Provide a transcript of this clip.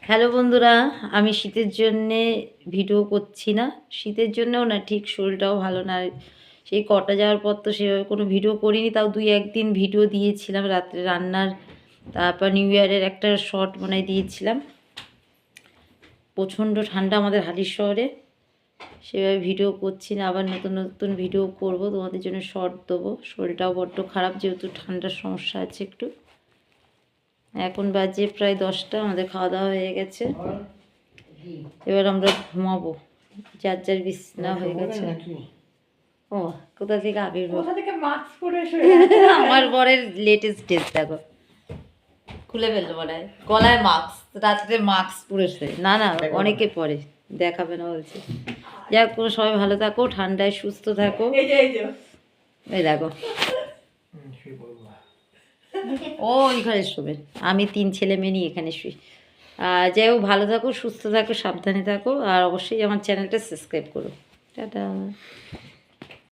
Hello বন্ধুরা, আমি শীতের জন্যে ভিডিও করছি না। শীতের জন্যও না, ঠিক শরীরটাও ভালো না। সেই কটা যাওয়ার পর তো সেভাবে কোনো ভিডিও করিনি, তাও 2-1 দিন ভিডিও দিয়েছিলাম রাত্রে রান্নার। তারপর নিউ ইয়ারের একটা শর্ট মনে হয় দিয়েছিলাম। প্রচণ্ড ঠান্ডা আমাদের হালির শহরে, সেভাবে ভিডিও করছি না। আবার নতুন নতুন ভিডিও করব, তোমাদের জন্য শর্ট দেবো। শরীরটাও বড্ড খারাপ, যেহেতু ঠান্ডার সমস্যা আছে একটু। এখন বাজে প্রায় 10টা, আমাদের খাওয়া দাওয়া হয়ে গেছে। এবার আমরা ঘুমাবো, যার যার বিছানা হয়ে গেছে। ও কোথা থেকে আমার বরের লেটেস্ট ড্রেস দেখো, খুলে ফেললো মনে হয়, গলায় মাস্ক, রাত্রে মাস্ক পরে শুয়ে। না না, অনেকে পরে, দেখাবে না বলছে। যাক, সবাই ভালো থাকো, ঠান্ডায় সুস্থ থাকো। এই দেখো, ও এখানে শোবে, আমি 3 ছেলে মেয়ে নিয়ে এখানে শুই। যাই হোক, ভালো থাকো, সুস্থ থাকো, সাবধানে থাকো, আর অবশ্যই আমার চ্যানেলটা সাবস্ক্রাইব করো। টাটা।